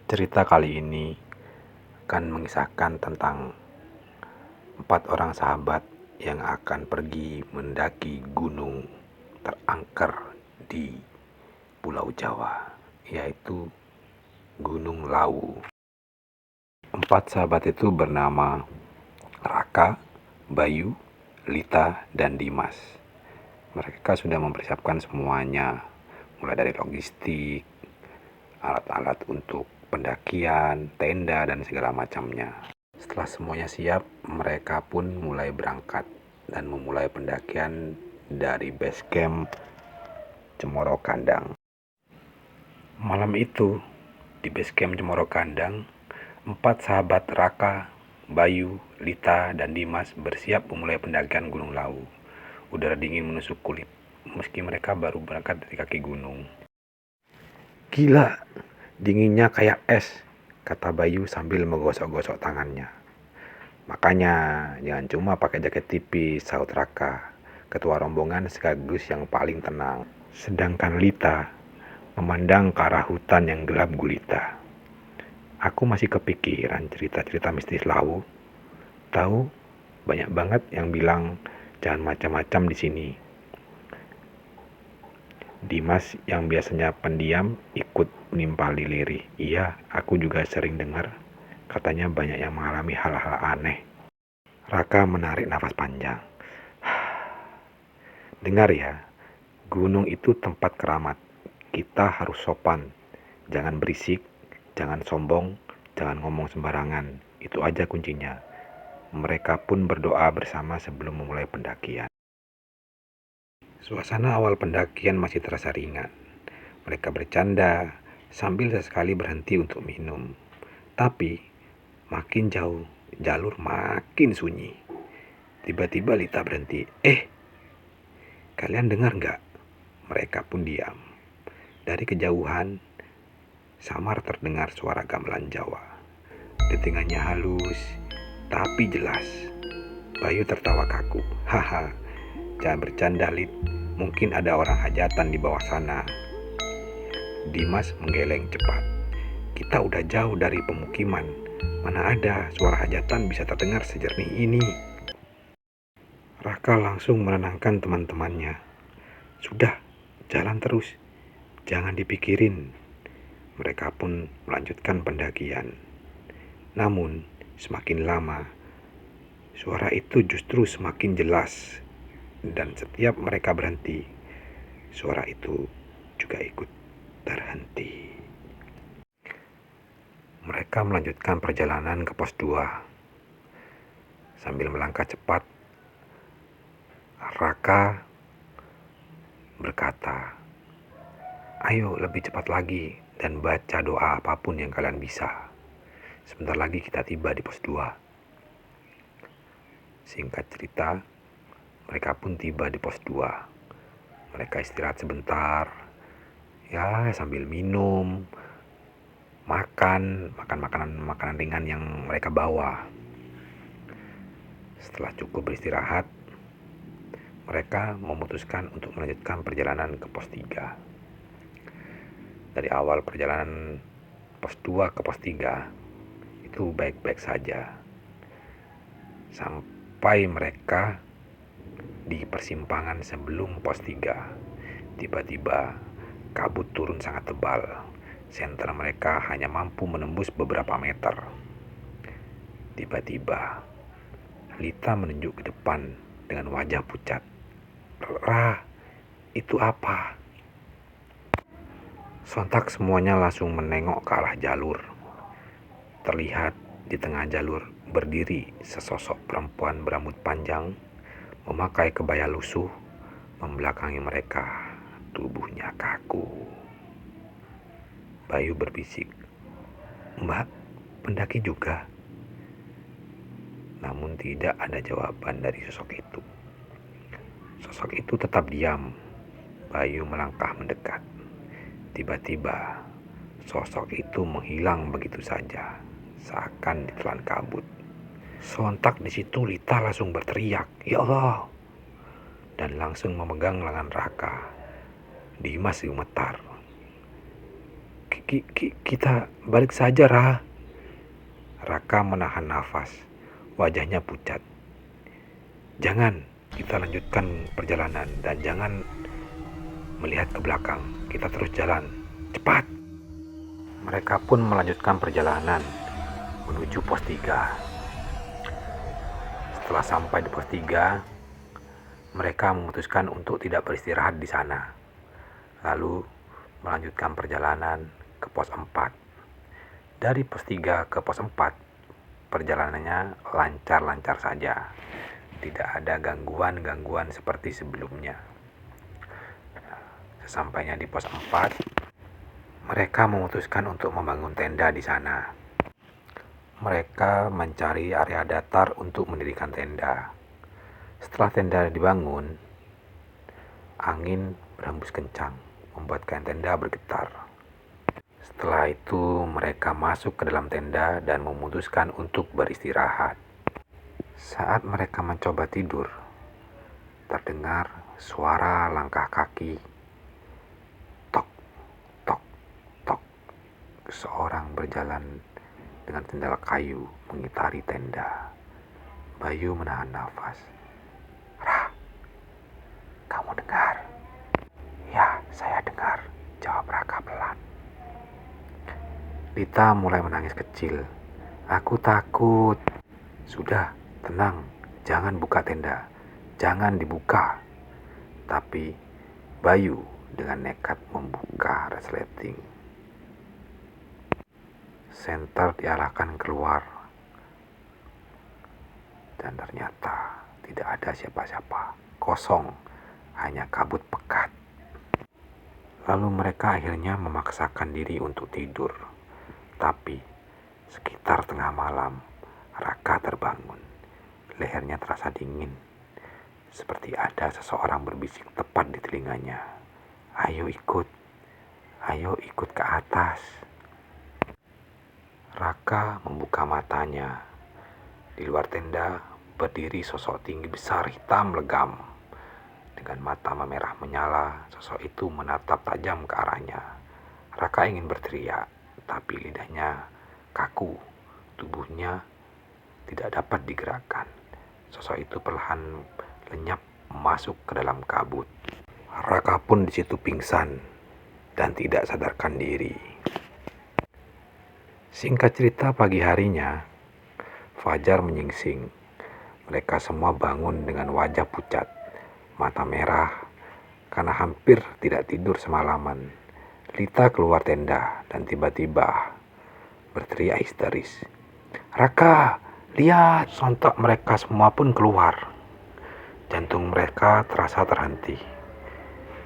Cerita kali ini akan mengisahkan tentang 4 orang sahabat yang akan pergi mendaki gunung terangker di Pulau Jawa, yaitu Gunung Lawu. 4 sahabat itu bernama Raka, Bayu, Lita, dan Dimas. Mereka sudah mempersiapkan semuanya, mulai dari logistik, alat-alat untuk pendakian, tenda, dan segala macamnya. Setelah semuanya siap, mereka pun mulai berangkat dan memulai pendakian dari base camp Cemoro Kandang. Malam itu, di base camp Cemoro Kandang, 4 sahabat Raka, Bayu, Lita, dan Dimas bersiap memulai pendakian Gunung Lawu. Udara dingin menusuk kulit, meski mereka baru berangkat dari kaki gunung. "Gila, dinginnya kayak es," kata Bayu sambil menggosok-gosok tangannya. "Makanya jangan cuma pakai jaket tipis," sahut Raka, ketua rombongan sekaligus yang paling tenang. Sedangkan Lita memandang ke arah hutan yang gelap gulita. "Aku masih kepikiran cerita-cerita mistis Lawu. Tahu, banyak banget yang bilang jangan macam-macam di sini." Dimas yang biasanya pendiam ikut menimpali lirih. "Iya, aku juga sering dengar. Katanya banyak yang mengalami hal-hal aneh." Raka menarik nafas panjang. "Dengar ya, gunung itu tempat keramat. Kita harus sopan. Jangan berisik, jangan sombong, jangan ngomong sembarangan. Itu aja kuncinya." Mereka pun berdoa bersama sebelum memulai pendakian. Suasana awal pendakian masih terasa ringan. Mereka bercanda sambil sesekali berhenti untuk minum. Tapi makin jauh, jalur makin sunyi. Tiba-tiba Lita berhenti. Kalian dengar nggak?" Mereka pun diam. Dari kejauhan, samar terdengar suara gamelan Jawa. Detingannya halus, tapi jelas. Bayu tertawa kaku. "Haha, jangan bercanda, Lit. Mungkin ada orang hajatan di bawah sana." Dimas menggeleng cepat. "Kita udah jauh dari pemukiman. Mana ada suara hajatan bisa terdengar sejernih ini." Raka langsung menenangkan teman-temannya. "Sudah, jalan terus. Jangan dipikirin." Mereka pun melanjutkan pendakian. Namun, semakin lama, suara itu justru semakin jelas. Dan setiap mereka berhenti, suara itu juga ikut terhenti. Mereka melanjutkan perjalanan ke pos 2. Sambil melangkah cepat, Raka berkata, "Ayo lebih cepat lagi dan baca doa apapun yang kalian bisa. Sebentar lagi kita tiba di pos 2. Singkat cerita, mereka pun tiba di pos 2. Mereka istirahat sebentar, ya sambil minum, makan makanan ringan yang mereka bawa. Setelah cukup beristirahat, mereka memutuskan untuk melanjutkan perjalanan ke pos 3. Dari awal perjalanan pos 2 ke pos 3 itu baik-baik saja. Sampai mereka di persimpangan sebelum pos 3, tiba-tiba kabut turun sangat tebal. Senter mereka hanya mampu menembus beberapa meter. Tiba-tiba Lita menunjuk ke depan dengan wajah pucat. "Ra, itu apa?" Sontak semuanya langsung menengok ke arah jalur. Terlihat di tengah jalur berdiri sesosok perempuan berambut panjang, memakai kebaya lusuh, membelakangi mereka. Tubuhnya kaku. Bayu berbisik, "Mbak, pendaki juga?" Namun tidak ada jawaban dari sosok itu. Sosok itu tetap diam. Bayu melangkah mendekat. Tiba-tiba sosok itu menghilang begitu saja, seakan ditelan kabut. Sontak di situ Lita langsung berteriak, "Ya Allah!" dan langsung memegang lengan Raka. Dimas gemetar. Kita balik saja, Ra. Raka menahan nafas. Wajahnya pucat. Jangan, kita lanjutkan perjalanan dan jangan melihat ke belakang. Kita terus jalan. Cepat. Mereka pun melanjutkan perjalanan menuju pos 3. Setelah sampai di pos 3, mereka memutuskan untuk tidak beristirahat di sana. Lalu melanjutkan perjalanan ke pos 4. Dari pos 3 ke pos 4, perjalanannya lancar-lancar saja. Tidak ada gangguan-gangguan seperti sebelumnya. Sesampainya di pos 4, mereka memutuskan untuk membangun tenda di sana. Mereka mencari area datar untuk mendirikan tenda. Setelah tenda dibangun, angin berhembus kencang, membuatkan tenda bergetar. Setelah itu, mereka masuk ke dalam tenda dan memutuskan untuk beristirahat. Saat mereka mencoba tidur, terdengar suara langkah kaki. Tok, tok, tok. Seorang berjalan dengan sendal kayu mengitari tenda. Bayu menahan nafas. Ra, kamu dengar? Ya, saya dengar, jawab Raka pelan. Lita mulai menangis kecil. Aku takut. Sudah, tenang, jangan buka tenda, jangan dibuka. Tapi Bayu dengan nekat membuka resleting. Senter diarahkan keluar. Dan ternyata tidak ada siapa-siapa. Kosong, hanya kabut pekat. Lalu mereka akhirnya memaksakan diri untuk tidur. Tapi sekitar tengah malam, Raka terbangun. Lehernya terasa dingin. Seperti ada seseorang berbisik tepat di telinganya. Ayo ikut ke atas. Raka membuka matanya. Di luar tenda berdiri sosok tinggi besar hitam legam. Dengan mata memerah menyala, sosok itu menatap tajam ke arahnya. Raka ingin berteriak, tapi lidahnya kaku. Tubuhnya tidak dapat digerakkan. Sosok itu perlahan lenyap masuk ke dalam kabut. Raka pun di situ pingsan dan tidak sadarkan diri. Singkat cerita, pagi harinya fajar menyingsing. Mereka semua bangun dengan wajah pucat, mata merah karena hampir tidak tidur semalaman. Lita keluar tenda dan tiba-tiba berteriak histeris. Raka, lihat! Sontak mereka semua pun keluar. Jantung mereka terasa terhenti.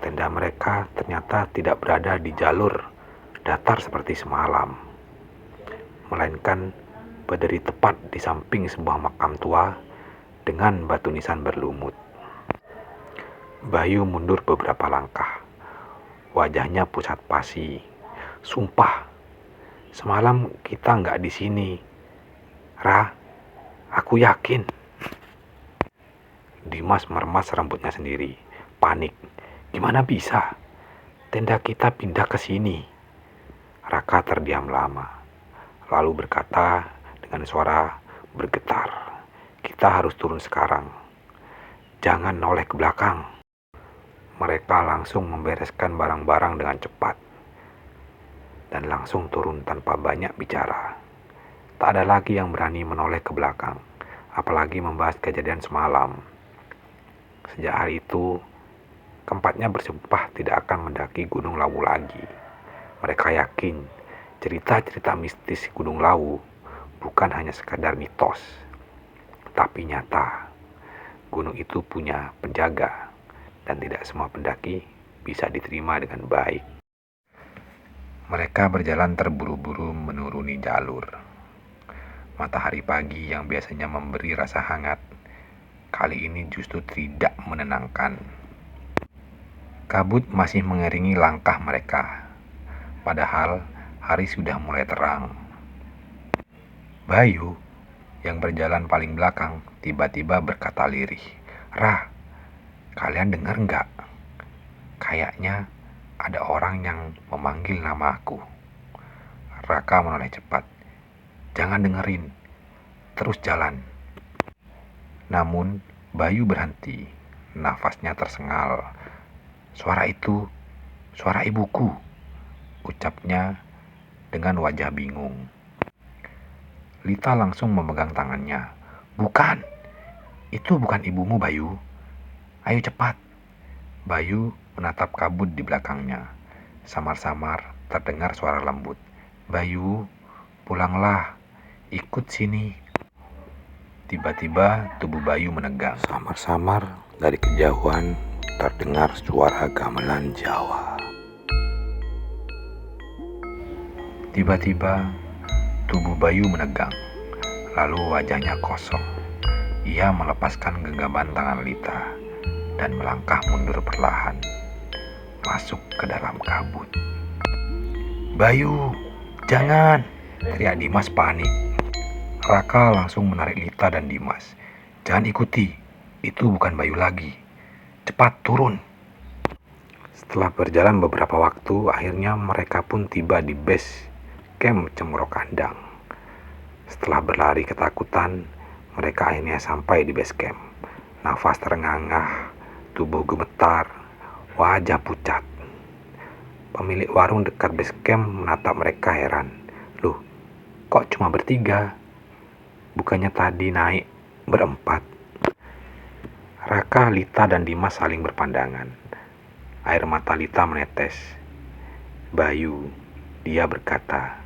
Tenda mereka ternyata tidak berada di jalur datar seperti semalam, melainkan berdiri tepat di samping sebuah makam tua dengan batu nisan berlumut. Bayu mundur beberapa langkah. Wajahnya pusat pasi. Sumpah, semalam kita nggak di sini. Ra, aku yakin. Dimas meremas rambutnya sendiri. Panik. Gimana bisa? Tenda kita pindah ke sini. Raka terdiam lama. Lalu berkata dengan suara bergetar. Kita harus turun sekarang. Jangan noleh ke belakang. Mereka langsung membereskan barang-barang dengan cepat dan langsung turun tanpa banyak bicara. Tak ada lagi yang berani menoleh ke belakang, apalagi membahas kejadian semalam. Sejak hari itu, keempatnya bersumpah tidak akan mendaki Gunung Lawu lagi. Mereka yakin cerita-cerita mistis Gunung Lawu bukan hanya sekadar mitos, tapi nyata. Gunung itu punya penjaga, dan tidak semua pendaki bisa diterima dengan baik. Mereka berjalan terburu-buru menuruni jalur. Matahari pagi yang biasanya memberi rasa hangat, kali ini justru tidak menenangkan. Kabut masih mengiringi langkah mereka, padahal hari sudah mulai terang. Bayu, yang berjalan paling belakang, tiba-tiba berkata lirih, Ra, kalian dengar nggak? Kayaknya ada orang yang memanggil nama aku. Raka menoleh cepat. Jangan dengerin, terus jalan. Namun Bayu berhenti. Nafasnya tersengal. Suara itu, suara ibuku, ucapnya dengan wajah bingung. Lita langsung memegang tangannya. Bukan, itu bukan ibumu, Bayu. Ayo cepat. Bayu menatap kabut di belakangnya. Samar-samar terdengar suara lembut. Bayu, pulanglah, ikut sini. Tiba-tiba tubuh Bayu menegang. Samar-samar dari kejauhan terdengar suara gamelan Jawa. Tiba-tiba tubuh Bayu menegang, lalu wajahnya kosong. Ia melepaskan genggaman tangan Lita dan melangkah mundur perlahan, masuk ke dalam kabut. Bayu, jangan! Teriak Dimas panik. Raka langsung menarik Lita dan Dimas. Jangan ikuti, itu bukan Bayu lagi. Cepat turun! Setelah berjalan beberapa waktu, akhirnya mereka pun tiba di base camp Cemoro Kandang. Setelah berlari ketakutan, mereka akhirnya sampai di base camp. Nafas terengah-engah, tubuh gemetar, wajah pucat. Pemilik warung dekat base camp menatap mereka heran. Loh, kok cuma bertiga? Bukannya tadi naik berempat? Raka, Lita, dan Dimas saling berpandangan. Air mata Lita menetes. Bayu, dia berkata.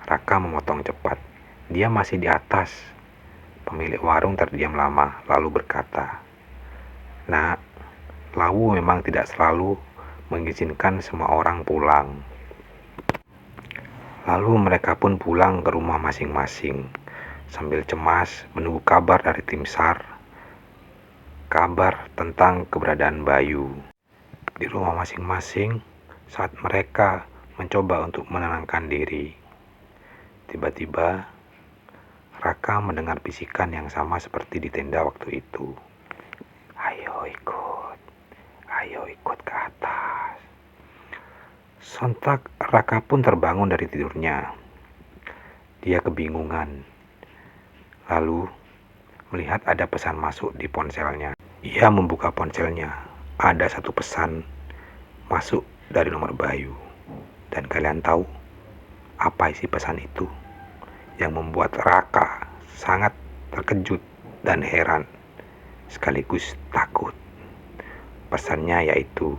Raka memotong cepat. Dia masih di atas. Pemilik warung terdiam lama, lalu berkata, Nak, Lawu memang tidak selalu mengizinkan semua orang pulang. Lalu mereka pun pulang ke rumah masing-masing, sambil cemas menunggu kabar dari tim SAR, kabar tentang keberadaan Bayu. Di rumah masing-masing, saat mereka mencoba untuk menenangkan diri, tiba-tiba Raka mendengar bisikan yang sama seperti di tenda waktu itu. Ayo ikut ke atas. Sontak Raka pun terbangun dari tidurnya. Dia kebingungan. Lalu melihat ada pesan masuk di ponselnya. Ia membuka ponselnya. Ada satu pesan masuk dari nomor Bayu. Dan kalian tahu apa isi pesan itu? Yang membuat Raka sangat terkejut dan heran, sekaligus takut. Pesannya yaitu,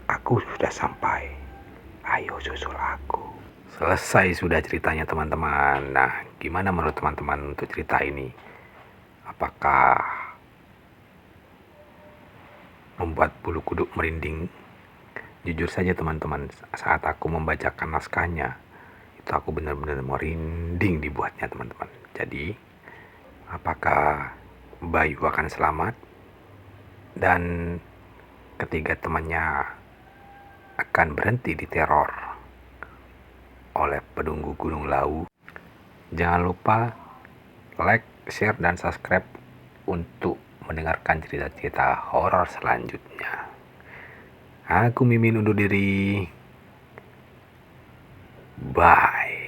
aku sudah sampai, ayo susul aku. Selesai sudah ceritanya teman-teman. Nah, gimana menurut teman-teman untuk cerita ini? Apakah membuat bulu kuduk merinding? Jujur saja teman-teman, saat aku membacakan naskahnya, itu aku benar-benar merinding dibuatnya teman-teman. Jadi, apakah Bayu akan selamat? Dan ketiga temannya akan berhenti diteror oleh penunggu Gunung Lawu? Jangan lupa like, share, dan subscribe untuk mendengarkan cerita-cerita horor selanjutnya. Aku Mimin undur diri. Bye.